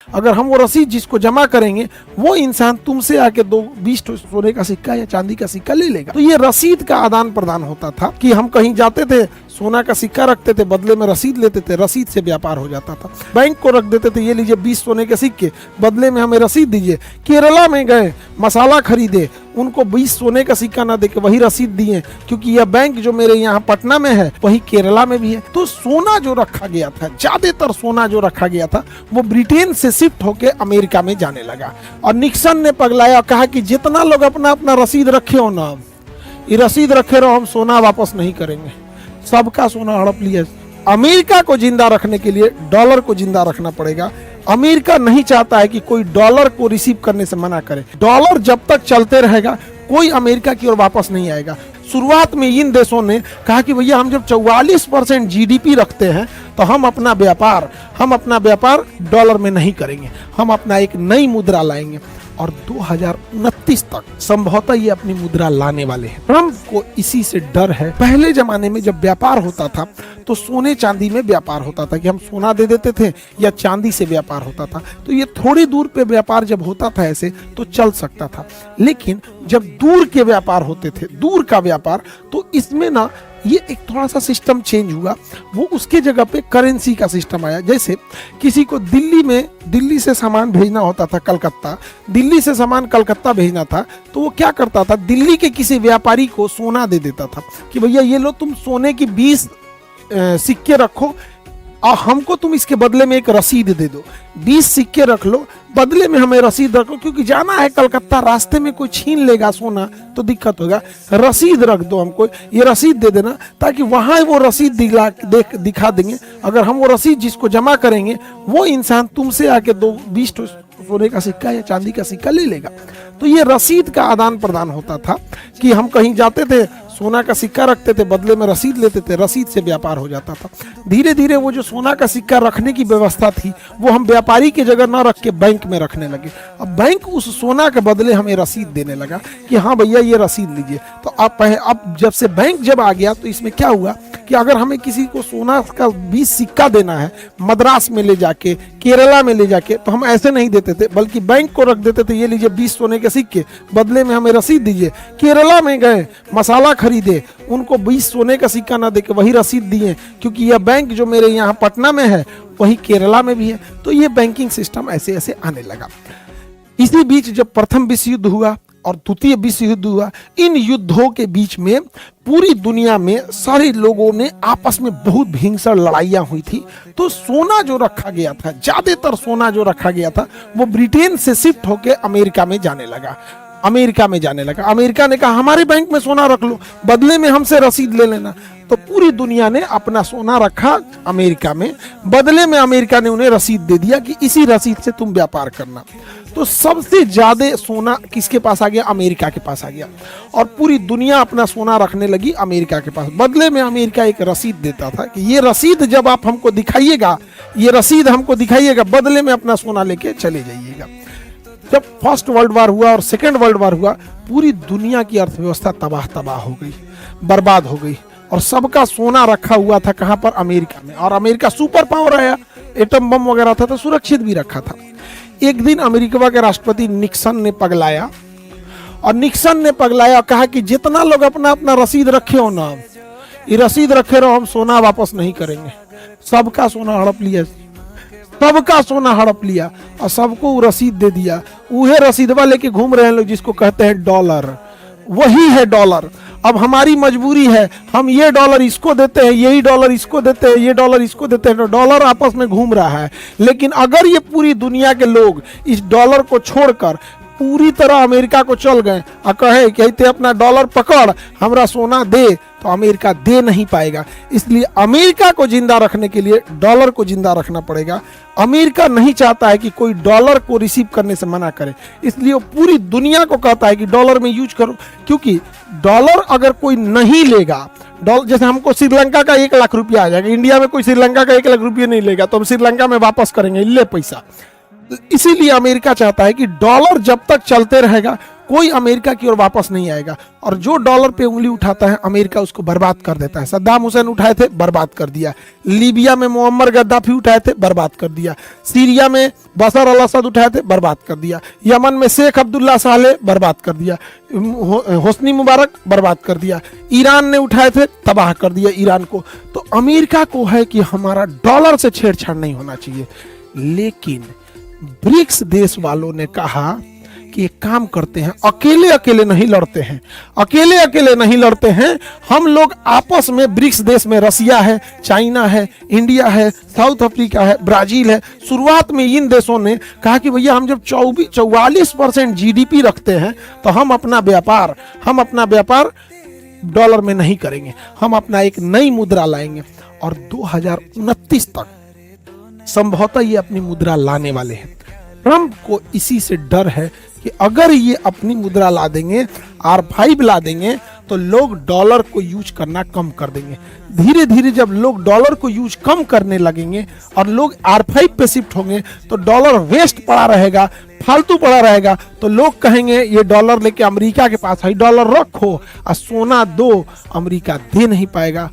अगर हम वो रसीद जिसको जमा करेंगे वो इंसान तुमसे आके 20 सोने का सिक्का या चांदी का सिक्का ले लेगा। तो ये रसीद का आदान प्रदान होता था कि हम कहीं जाते थे, सोना का सिक्का रखते थे, बदले में रसीद लेते थे, रसीद से व्यापार हो जाता था। बैंक को रख देते थे, ये लीजिए 20 सोने के सिक्के, बदले में हमें रसीद दीजिए। केरला में गए, मसाला खरीदे, उनको 20 सोने का सिक्का ना देके वही रसीद दिए, क्योंकि यह बैंक जो मेरे यहाँ पटना में है वही केरला में भी है। तो सोना जो रखा गया था, ज्यादातर सोना जो रखा गया था वो ब्रिटेन से शिफ्ट होके अमेरिका में जाने लगा। और निक्सन ने पगलाया, कहा कि जितना लोग अपना अपना रसीद रखे हो ना, ये रसीद रखे रहो, हम सोना वापस नहीं करेंगे। सबका सोना हड़प लिया। अमेरिका को जिंदा रखने के लिए डॉलर को जिंदा रखना पड़ेगा। अमेरिका नहीं चाहता है कि कोई डॉलर को रिसीव करने से मना करे। डॉलर जब तक चलते रहेगा कोई अमेरिका की ओर वापस नहीं आएगा। शुरुआत में इन देशों ने कहा कि भैया हम जब 44% जीडीपी रखते हैं तो हम अपना व्यापार डॉलर में नहीं करेंगे, हम अपना एक नई मुद्रा लाएंगे। और 2029 तक संभवतः ये अपनी मुद्रा लाने वाले हैं। ट्रम्प को इसी से डर है। पहले जमाने में जब व्यापार होता था तो सोने चांदी में व्यापार होता था कि हम सोना दे देते थे या चांदी से व्यापार होता था। तो ये थोड़ी दूर पे व्यापार जब होता था ऐसे तो चल सकता था। लेकिन जब दूर के व्यापार होते थे, दूर का व्यापार, तो इसमें ना ये एक थोड़ा सा सिस्टम चेंज हुआ। वो उसके जगह पे करेंसी का सिस्टम आया। जैसे किसी को दिल्ली से सामान भेजना होता था कलकत्ता, दिल्ली से सामान कलकत्ता भेजना था, तो वो क्या करता था, दिल्ली के किसी व्यापारी को सोना दे देता था कि भैया ये लो, तुम सोने की 20 सिक्के रखो और हमको तुम इसके बदले में एक रसीद दे दो। 20 सिक्के रख लो, बदले में हमें रसीद रखो, क्योंकि जाना है कलकत्ता, रास्ते में कोई छीन लेगा सोना तो दिक्कत होगा। रसीद रख दो, हमको ये रसीद दे देना, ताकि वहां वो रसीद दिखा देंगे। अगर हम वो रसीद जिसको जमा करेंगे वो इंसान तुमसे आके 20 सोने का सिक्का या चांदी का सिक्का ले लेगा। तो ये रसीद का आदान प्रदान होता था कि हम कहीं जाते थे, सोना का सिक्का रखते थे, बदले में रसीद लेते थे, रसीद से व्यापार हो जाता था। धीरे धीरे वो जो सोना का सिक्का रखने की व्यवस्था थी वो हम व्यापारी की जगह ना रख के बैंक में रखने लगे। अब बैंक उस सोना के बदले हमें रसीद देने लगा कि हाँ भैया ये रसीद लीजिए। तो अब जब से बैंक जब आ गया तो इसमें क्या हुआ कि अगर हमें किसी को सोना का 20 सिक्का देना है मद्रास में ले जाके, केरला में ले जाके, तो हम ऐसे नहीं देते थे, बल्कि बैंक को रख देते थे, ये लीजिए 20 सोने के सिक्के, बदले में हमें रसीद दीजिए। केरला में गए, मसाला खरीदे, उनको 20 सोने का सिक्का ना देके वही रसीद दिए, क्योंकि यह बैंक जो मेरे यहाँ पटना में है वही केरला में भी है। तो ये बैंकिंग सिस्टम ऐसे ऐसे आने लगा। इसी बीच जब प्रथम विश्व युद्ध हुआ और द्वितीय विश्व युद्ध हुआ, इन युद्धों के बीच में पूरी दुनिया में सारे लोगों ने आपस में बहुत भीषण लड़ाइयां हुई थी। तो सोना जो रखा गया था, ज्यादातर सोना जो रखा गया था वो ब्रिटेन से शिफ्ट होके अमेरिका में जाने लगा। अमेरिका ने कहा हमारे बैंक में सोना रख लो, बदले में हमसे रसीद ले लेना। तो पूरी दुनिया ने अपना सोना रखा अमेरिका में, बदले में अमेरिका ने उन्हें रसीद दे दिया कि इसी रसीद से तुम व्यापार करना। तो सबसे ज्यादा सोना किसके पास आ गया? अमेरिका के पास आ गया। और पूरी दुनिया अपना सोना रखने लगी अमेरिका के पास। बदले में अमेरिका एक रसीद देता था कि ये रसीद जब आप हमको दिखाइएगा, ये रसीद हमको दिखाइएगा, बदले में अपना सोना लेके चले जाइएगा। जब फर्स्ट वर्ल्ड वार हुआ और सेकेंड वर्ल्ड वार हुआ, पूरी दुनिया की अर्थव्यवस्था तबाह हो गई, बर्बाद हो गई। और सबका सोना रखा हुआ था कहां पर? अमेरिका में। और अमेरिका सुपर पावर है, एटम बम वगैरह था तो सुरक्षित भी रखा था। एक दिन अमेरिका के राष्ट्रपति निक्सन ने पगलाया, और निक्सन ने पगलाया, कहा कि जितना लोग अपना अपना रसीद रखे हो ना, ये रसीद रखे रहो, हम सोना वापस नहीं करेंगे। सबका सोना हड़प लिया, सबका सोना हड़प लिया और सबको रसीद दे दिया। उहे रसीदवा लेके घूम रहे हैं लोग, जिसको कहते हैं डॉलर। वही है डॉलर। अब हमारी मजबूरी है, हम ये डॉलर इसको देते हैं, यही डॉलर इसको देते हैं, ये डॉलर इसको देते हैं, तो डॉलर आपस में घूम रहा है। लेकिन अगर ये पूरी दुनिया के लोग इस डॉलर को छोड़कर पूरी तरह अमेरिका को चल गए और कहे कि ते अपना डॉलर पकड़, हमरा सोना दे, तो अमेरिका दे नहीं पाएगा। इसलिए अमेरिका को जिंदा रखने के लिए डॉलर को जिंदा रखना पड़ेगा। अमेरिका नहीं चाहता है कि कोई डॉलर को रिसीव करने से मना करे, इसलिए वो पूरी दुनिया को कहता है कि डॉलर में यूज करो। क्योंकि डॉलर अगर कोई नहीं लेगा, जैसे हमको श्रीलंका का 1 लाख रुपया आ जाएगा, इंडिया में कोई श्रीलंका का 1 लाख रुपया नहीं लेगा, तो हम श्रीलंका में वापस करेंगे, ले पैसा। इसीलिए अमेरिका चाहता है कि डॉलर जब तक चलते रहेगा कोई अमेरिका की ओर वापस नहीं आएगा। और जो डॉलर पे उंगली उठाता है अमेरिका उसको बर्बाद कर देता है। सद्दाम हुसैन उठाए थे, बर्बाद कर दिया। लीबिया में मुअम्मर गद्दाफी उठाए थे, बर्बाद कर दिया। सीरिया में बशर अल असद उठाए थे, बर्बाद कर दिया। यमन में शेख अब्दुल्ला सालेह, बर्बाद कर दिया। होस्नी मुबारक, बर्बाद कर दिया। ईरान ने उठाए थे, तबाह कर दिया ईरान को। तो अमेरिका को है कि हमारा डॉलर से छेड़छाड़ नहीं होना चाहिए। लेकिन ब्रिक्स देश वालों ने कहा कि एक काम करते हैं, अकेले अकेले नहीं लड़ते हैं, अकेले अकेले नहीं लड़ते हैं, हम लोग आपस में ब्रिक्स देश में रसिया है, चाइना है, इंडिया है, साउथ अफ्रीका है, ब्राजील है। शुरुआत में इन देशों ने कहा कि भैया हम जब 44% जीडीपी रखते हैं तो हम अपना व्यापार डॉलर में नहीं करेंगे, हम अपना एक नई मुद्रा लाएंगे। और 2029 तक संभवतः ये अपनी मुद्रा लाने वाले हैं। ट्रंप को इसी से डर है कि अगर ये अपनी मुद्रा ला देंगे, R5 ला देंगे, तो लोग डॉलर को यूज करना कम कर देंगे। धीरे धीरे जब लोग डॉलर को यूज कम करने लगेंगे और लोग R5 पे शिफ्ट होंगे तो डॉलर वेस्ट पड़ा रहेगा, फालतू पड़ा रहेगा। तो लोग कहेंगे ये डॉलर लेके अमेरिका के पास है, डॉलर रखो और सोना दो, अमेरिका दे नहीं पाएगा।